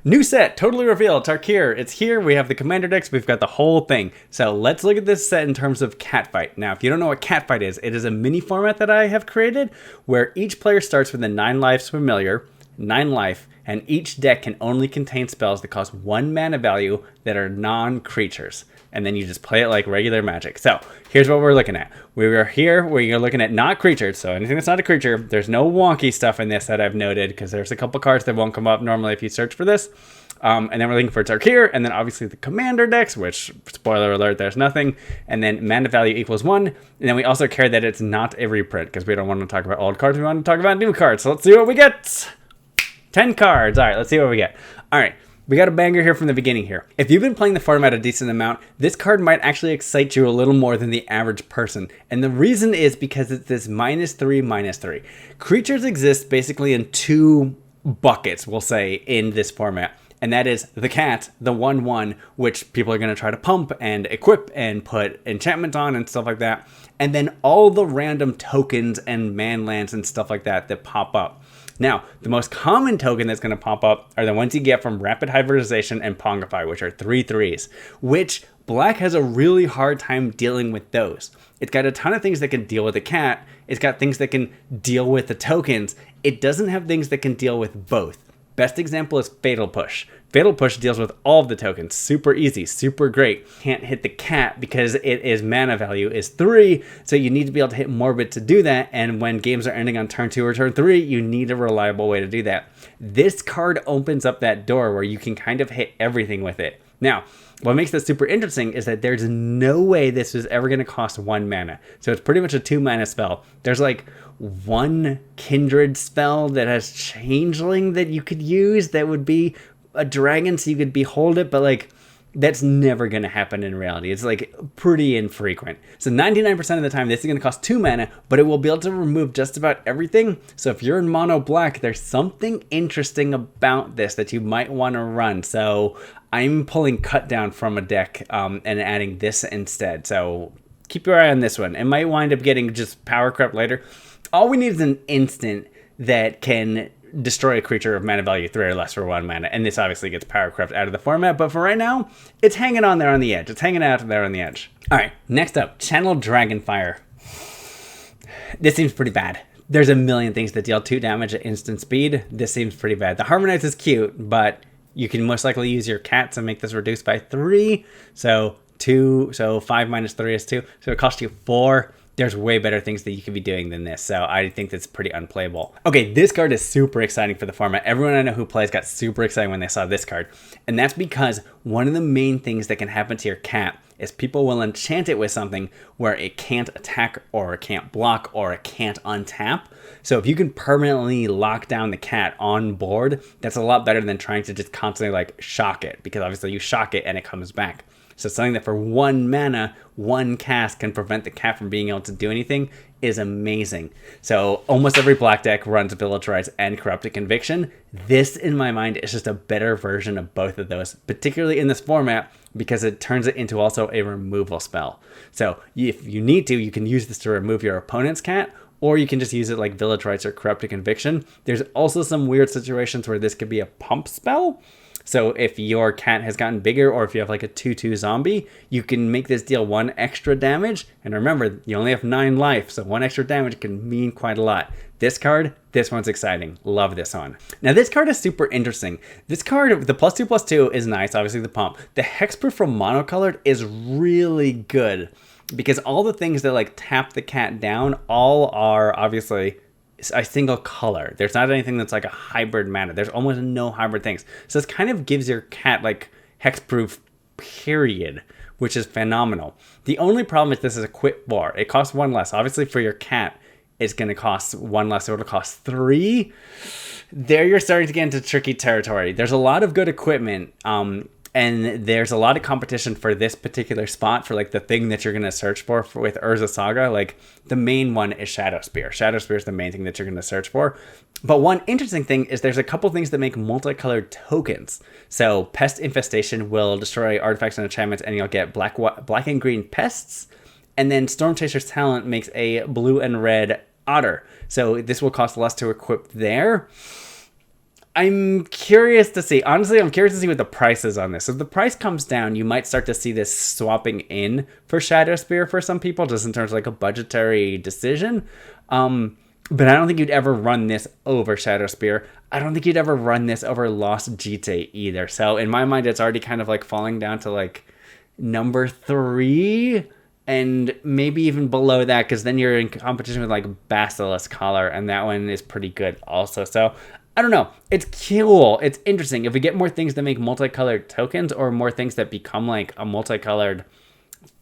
New set, totally revealed, Tarkir. It's here. We have the commander decks. We've got the whole thing. So let's look at this set in terms of Catfight. Now, if you don't know what Catfight is, it is a mini format that I have created where each player starts with a 9 lives familiar, 9 life, and each deck can only contain spells that cost 1 mana value that are non-creatures. And then you just play it like regular Magic. So here's what we're looking at. We're looking at not creatures. So anything that's not a creature. There's no wonky stuff in this that I've noted because there's a couple cards that won't come up normally if you search for this. And then we're looking for Tarkir, and then obviously the commander decks, which, spoiler alert, there's nothing. And then mana value equals 1. And then we also care that it's not a reprint because we don't want to talk about old cards. We want to talk about new cards. So let's see what we get. 10 cards. All right, let's see what we get. All right. We got a banger here from the beginning here. If you've been playing the format a decent amount, this card might actually excite you a little more than the average person. And the reason is because it's this -3/-3. Creatures exist basically in 2 buckets, we'll say, in this format. And that is the cat, the 1/1, which people are going to try to pump and equip and put enchantment on and stuff like that. And then all the random tokens and man lands and stuff like that that pop up. Now, the most common token that's going to pop up are the ones you get from Rapid Hybridization and Pongify, which are 3/3s, which black has a really hard time dealing with those. It's got a ton of things that can deal with the cat. It's got things that can deal with the tokens. It doesn't have things that can deal with both. Best example is Fatal Push. Fatal Push deals with all of the tokens. Super easy, super great. Can't hit the cat because it is mana value is 3, so you need to be able to hit Morbid to do that, and when games are ending on turn 2 or turn 3, you need a reliable way to do that. This card opens up that door where you can kind of hit everything with it. Now, what makes this super interesting is that there's no way this is ever going to cost 1 mana. So it's pretty much a 2 mana spell. There's like 1 kindred spell that has Changeling that you could use that would be a dragon so you could behold it, but like that's never going to happen in reality. It's like pretty infrequent. So 99% of the time this is going to cost 2 mana, but it will be able to remove just about everything. So if you're in mono black, there's something interesting about this that you might want to run. So I'm pulling Cut Down from a deck and adding this instead. So keep your eye on this one. It might wind up getting just Power Corrupt later. All we need is an instant that can destroy a creature of mana value 3 or less for 1 mana. And this obviously gets Power Corrupt out of the format. But for right now, it's hanging on there on the edge. It's hanging out there on the edge. All right, next up, Channel Dragonfire. This seems pretty bad. There's a million things that deal 2 damage at instant speed. This seems pretty bad. The Harmonize is cute, but you can most likely use your cat to make this reduced by 3. So 5 minus 3 is 2. So it costs you 4. There's way better things that you could be doing than this. So I think that's pretty unplayable. Okay, this card is super exciting for the format. Everyone I know who plays got super excited when they saw this card. And that's because one of the main things that can happen to your cat is people will enchant it with something where it can't attack or it can't block or it can't untap. So if you can permanently lock down the cat on board, that's a lot better than trying to just constantly like shock it, because obviously you shock it and it comes back. So something that for 1 mana, 1 cast can prevent the cat from being able to do anything is amazing. So almost every black deck runs Village Rites and Corrupted Conviction. This, in my mind, is just a better version of both of those, particularly in this format, because it turns it into also a removal spell. So if you need to, you can use this to remove your opponent's cat, or you can just use it like Village Rites or Corrupted Conviction. There's also some weird situations where this could be a pump spell. So if your cat has gotten bigger, or if you have like a 2/2 zombie, you can make this deal 1 extra damage. And remember, you only have 9 life, so 1 extra damage can mean quite a lot. This card, this one's exciting. Love this one. Now this card is super interesting. This card, the +2/+2 is nice, obviously the pump. The hexproof from monocolored is really good, because all the things that like tap the cat down all are obviously a single color. There's not anything that's like a hybrid mana. There's almost no hybrid things. So this kind of gives your cat like hexproof period, which is phenomenal. The only problem is this is a quit bar. It costs 1 less. Obviously for your cat, it's going to cost 1 less. So it'll cost 3. There you're starting to get into tricky territory. There's a lot of good equipment. And there's a lot of competition for this particular spot for like the thing that you're going to search for with Urza Saga. Like the main one is Shadow Spear. Shadow Spear is the main thing that you're going to search for. But one interesting thing is there's a couple things that make multicolored tokens. So Pest Infestation will destroy artifacts and enchantments, and you'll get black and green pests. And then Storm Chaser's Talent makes a blue and red otter. So this will cost less to equip there. I'm curious to see. Honestly, I'm curious to see what the price is on this. If the price comes down, you might start to see this swapping in for Shadow Spear for some people, just in terms of like a budgetary decision. But I don't think you'd ever run this over Shadow Spear. I don't think you'd ever run this over Lost Jite either. So in my mind, it's already kind of like falling down to like number 3 and maybe even below that, because then you're in competition with like Basilisk Collar, and that one is pretty good also. So I don't know. It's cool. It's interesting. If we get more things that make multicolored tokens, or more things that become like a multicolored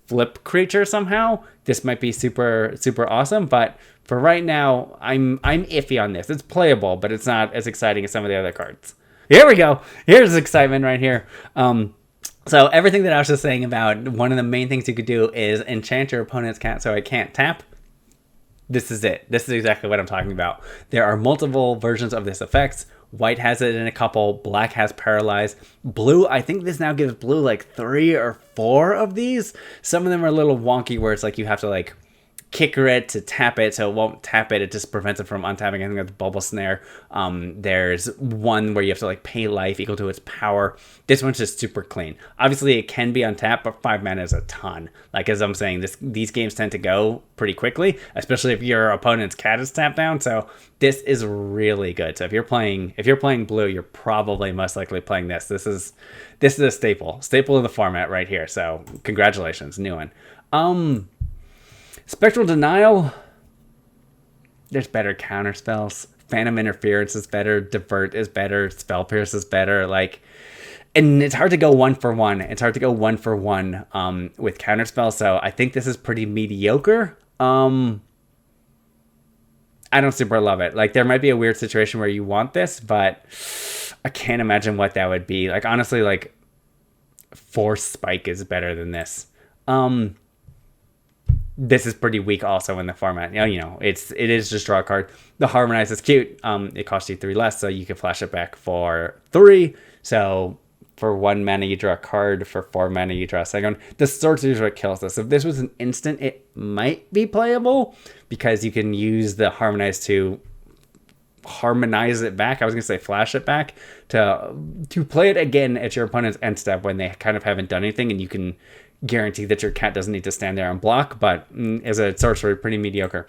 flip creature somehow, this might be super, super awesome. But for right now, I'm iffy on this. It's playable, but it's not as exciting as some of the other cards. Here we go. Here's excitement right here. So everything that I was just saying about one of the main things you could do is enchant your opponent's cat so it can't tap. This is it. This is exactly what I'm talking about. There are multiple versions of this effect. White has it in a couple. Black has Paralyze. Blue, I think this now gives blue like 3 or 4 of these. Some of them are a little wonky where it's like you have to like kicker it to tap it, so it won't tap it. It just prevents it from untapping. I think that's Bubble Snare. There's one where you have to like pay life equal to its power. This one's just super clean. Obviously, it can be untapped, but 5 mana is a ton. Like as I'm saying, these games tend to go pretty quickly, especially if your opponent's cat is tapped down. So this is really good. So if you're playing blue, you're probably most likely playing this. This is a staple of the format right here. So congratulations, new one. Spectral Denial, there's better counter spells. Phantom Interference is better. Divert is better. Spell Pierce is better. Like, and it's hard to go 1 for 1. It's hard to go 1 for 1 with counter spells. So I think this is pretty mediocre. I don't super love it. Like, there might be a weird situation where you want this, but I can't imagine what that would be. Like, honestly, like, Force Spike is better than this. This is pretty weak also in the format. You know, it is just draw a card. The Harmonize is cute. It costs you 3 less, so you can flash it back for 3. So for 1 mana, you draw a card. For 4 mana, you draw a second. The sorcery is what kills this. If this was an instant, it might be playable because you can use the Harmonize to harmonize it back. I was gonna say flash it back to play it again at your opponent's end step when they kind of haven't done anything, and you can guarantee that your cat doesn't need to stand there and block. But as a sorcery, pretty mediocre.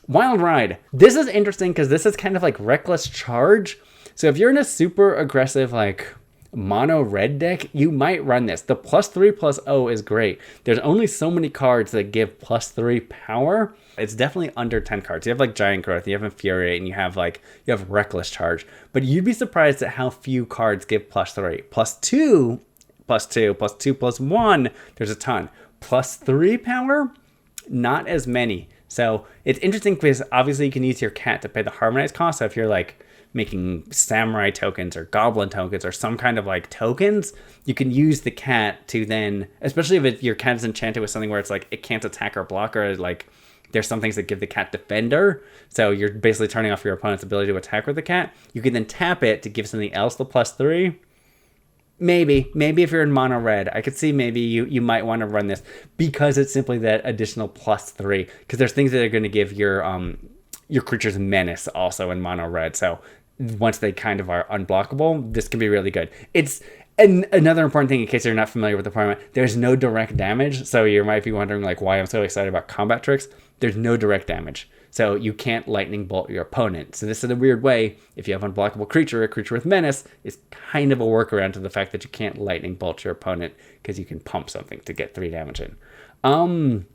Wild Ride. This is interesting because this is kind of like Reckless Charge. So if you're in a super aggressive like mono red deck, you might run this. The +3/+0 is great. There's only so many cards that give +3 power. It's definitely under 10 cards. You have like Giant Growth, you have Infuriate, and you have Reckless Charge. But you'd be surprised at how few cards give +3. +2, +2, +2, +1, there's a ton. +3 power, not as many. So it's interesting because obviously you can use your cat to pay the Harmonize cost. So if you're like making Samurai tokens or Goblin tokens or some kind of like tokens, you can use the cat to then, especially if your cat is enchanted with something where it's like it can't attack or block, or like there's some things that give the cat Defender. So you're basically turning off your opponent's ability to attack with the cat. You can then tap it to give something else the +3. Maybe if you're in mono red, I could see maybe you might want to run this because it's simply that additional +3. Because there's things that are going to give your creatures menace also in mono red. So once they kind of are unblockable, this can be really good. It's another important thing in case you're not familiar with the format. There's no direct damage, so you might be wondering like why I'm so excited about Combat Tricks. There's no direct damage. So you can't lightning bolt your opponent. So this is a weird way. If you have unblockable creature, a creature with menace is kind of a workaround to the fact that you can't lightning bolt your opponent because you can pump something to get 3 damage in.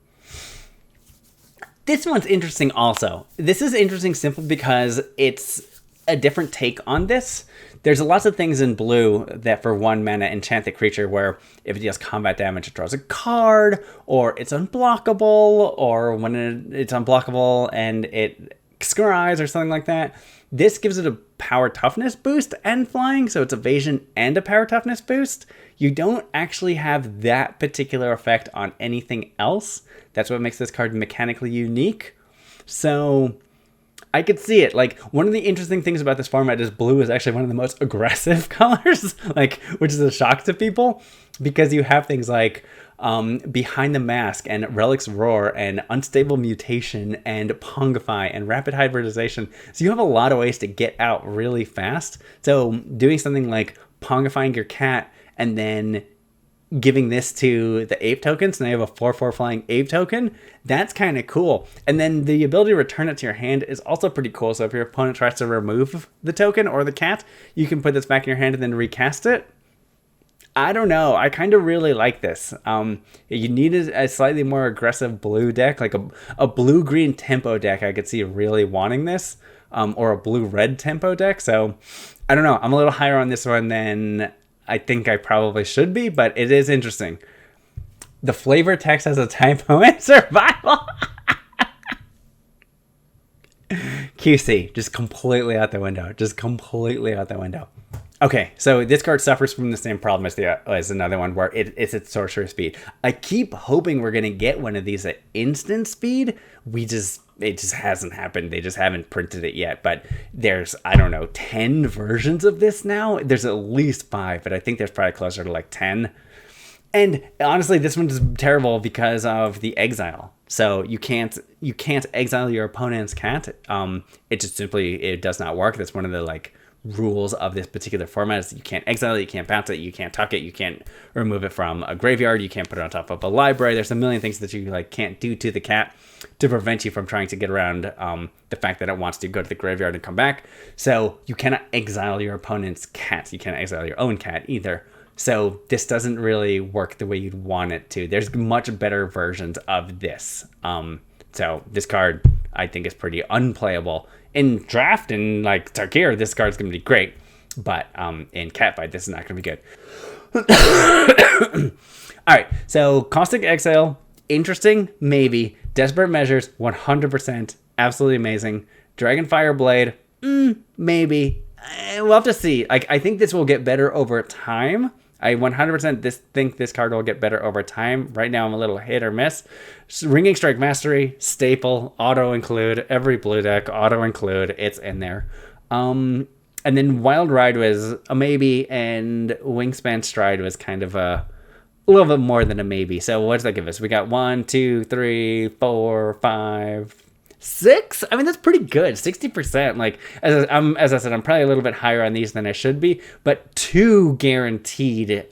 This one's interesting also. This is interesting simply because it's a different take on this. There's lots of things in blue that for 1 mana enchant the creature where if it deals combat damage, it draws a card, or it's unblockable, or when it's unblockable and it scries or something like that. This gives it a power toughness boost and flying, so it's evasion and a power toughness boost. You don't actually have that particular effect on anything else. That's what makes this card mechanically unique. So I could see it. Like, one of the interesting things about this format is blue is actually one of the most aggressive colors, like, which is a shock to people because you have things like Behind the Mask and Relic's Roar and Unstable Mutation and Pongify and Rapid Hybridization. So you have a lot of ways to get out really fast. So doing something like Pongifying your cat and then giving this to the ape token, so now you have a 4/4 flying ape token, that's kind of cool. And then the ability to return it to your hand is also pretty cool. So if your opponent tries to remove the token or the cat, you can put this back in your hand and then recast it. I don't know. I kind of really like this. You need a slightly more aggressive blue deck, like a blue-green tempo deck. I could see really wanting this, or a blue-red tempo deck. So I don't know. I'm a little higher on this one than I think I probably should be, but it is interesting. The flavor text has a typo in survival. QC, just completely out the window. Just completely out the window. Okay, so this card suffers from the same problem as another one where it's at sorcerer speed. I keep hoping we're going to get one of these at instant speed. It just hasn't happened. They just haven't printed it yet. But there's, I don't know, 10 versions of this now. There's at least 5, but I think there's probably closer to like 10. And honestly, this one's terrible because of the exile. So you can't exile your opponent's cat. It just simply, it does not work. That's one of the like rules of this particular format is you can't exile it, you can't bounce it, you can't tuck it, you can't remove it from a graveyard, you can't put it on top of a library. There's a million things that you like can't do to the cat to prevent you from trying to get around the fact that it wants to go to the graveyard and come back. So you cannot exile your opponent's cat. You can't exile your own cat either. So this doesn't really work the way you'd want it to. There's much better versions of this. So this card I think is pretty unplayable. In draft and like Tarkir, this card's gonna be great, but in Catfight, this is not gonna be good. All right, so Caustic Exile, interesting, maybe. Desperate Measures, 100%, absolutely amazing. Dragonfire Blade, maybe. We'll have to see. Like, I think this will get better over time. I 100% think this card will get better over time. Right now, I'm a little hit or miss. Ringing Strike Mastery, staple, auto-include. Every blue deck, auto-include. It's in there. And then Wild Ride was a maybe, and Wingspan Stride was kind of a little bit more than a maybe. So what does that give us? We got 1, 2, 3, 4, 5... 6? I mean, that's pretty good. 60%. Like, as I said, I'm probably a little bit higher on these than I should be, but 2 guaranteed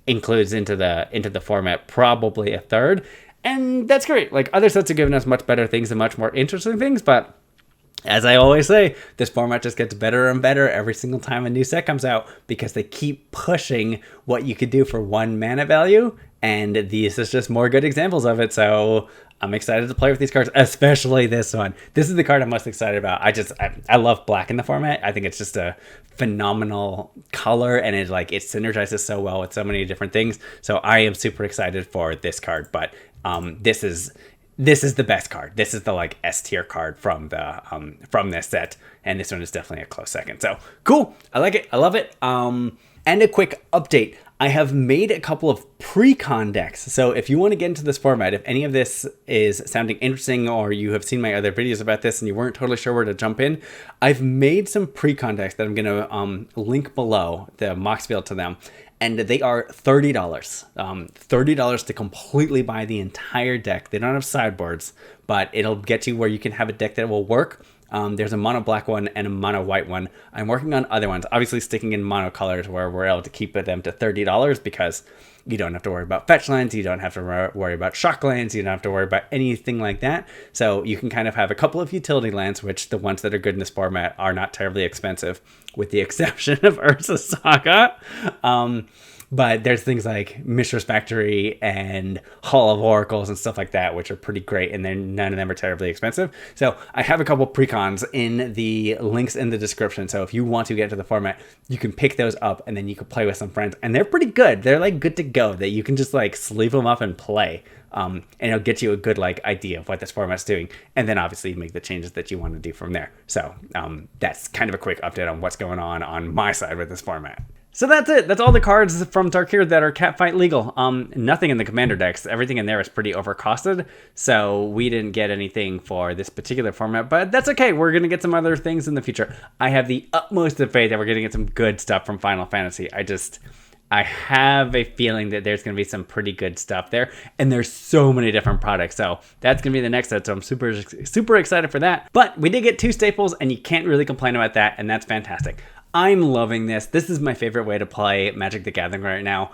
includes into the format, probably a third, and that's great. Like, other sets are giving us much better things and much more interesting things, but as I always say, this format just gets better and better every single time a new set comes out because they keep pushing what you could do for 1 mana value, and these is just more good examples of it. So I'm excited to play with these cards, especially this one. This is the card I'm most excited about. I love black in the format. I think it's just a phenomenal color, and it synergizes so well with so many different things. So I am super excited for this card. But this is the best card. This is the like S tier card from this set, and this one is definitely a close second. So cool. I like it. I love it. And a quick update. I have made a couple of Precon decks. So if you want to get into this format, if any of this is sounding interesting or you have seen my other videos about this and you weren't totally sure where to jump in, I've made some Precon decks that I'm going to link below, the Mox build to them. And they are $30. $30 to completely buy the entire deck. They don't have sideboards, but it'll get you where you can have a deck that will work. There's a mono black one and a mono white one. I'm working on other ones, obviously sticking in mono colors where we're able to keep them to $30 because you don't have to worry about fetch lands, you don't have to worry about shock lands, you don't have to worry about anything like that. So you can kind of have a couple of utility lands, which the ones that are good in this format are not terribly expensive, with the exception of Urza Saga. But there's things like Mishra's Factory and Hall of Oracles and stuff like that, which are pretty great, and then none of them are terribly expensive. So I have a couple Precons in the links in the description. So if you want to get into the format, you can pick those up, and then you can play with some friends. And they're pretty good. They're like good to go. That you can just like sleeve them up and play. And it'll get you a good like idea of what this format's doing, and then obviously you make the changes that you want to do from there. So that's kind of a quick update on what's going on my side with this format. So that's it. That's all the cards from Tarkir that are Catfight legal. Nothing in the commander decks. Everything in there is pretty overcosted, so we didn't get anything for this particular format, but that's okay. We're going to get some other things in the future. I have the utmost of faith that we're going to get some good stuff from Final Fantasy. I have a feeling that there's going to be some pretty good stuff there, and there's so many different products. So that's going to be the next set. So I'm super excited for that. But we did get 2 staples, and you can't really complain about that, and that's fantastic. I'm loving this. This is my favorite way to play Magic the Gathering right now.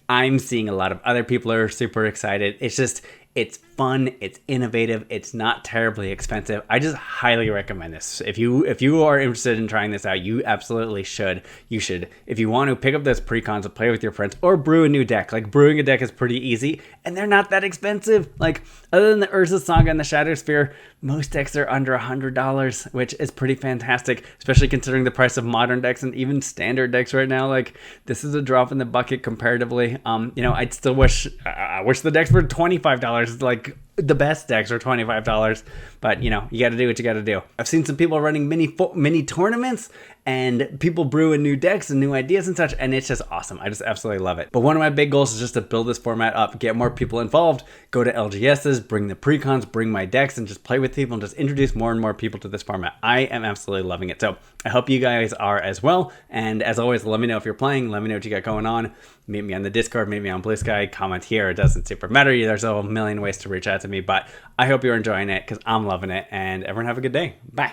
I'm seeing a lot of other people are super excited. It's fun, it's innovative, it's not terribly expensive. I just highly recommend this. If you are interested in trying this out, you absolutely should. You should, if you want to, pick up this Precons and play with your friends, or brew a new deck. Like, brewing a deck is pretty easy, and they're not that expensive. Like, other than the Urza Saga and the Shadow Sphere, most decks are under $100, which is pretty fantastic, especially considering the price of modern decks and even standard decks right now. Like, this is a drop in the bucket comparatively. I'd still wish the decks were $25. Like, the best decks are $25, but you gotta do what you gotta do. I've seen some people running mini tournaments, and people brewing new decks and new ideas and such, and it's just awesome. I just absolutely love it. But one of my big goals is just to build this format up, get more people involved, go to LGSs, bring the Precons, bring my decks, and just play with people and just introduce more and more people to this format. I am absolutely loving it. So I hope you guys are as well. And as always, let me know if you're playing. Let me know what you got going on. Meet me on the Discord, meet me on Blue Sky, comment here. It doesn't super matter. There's a million ways to reach out to me, but I hope you're enjoying it because I'm loving it. And everyone have a good day. Bye.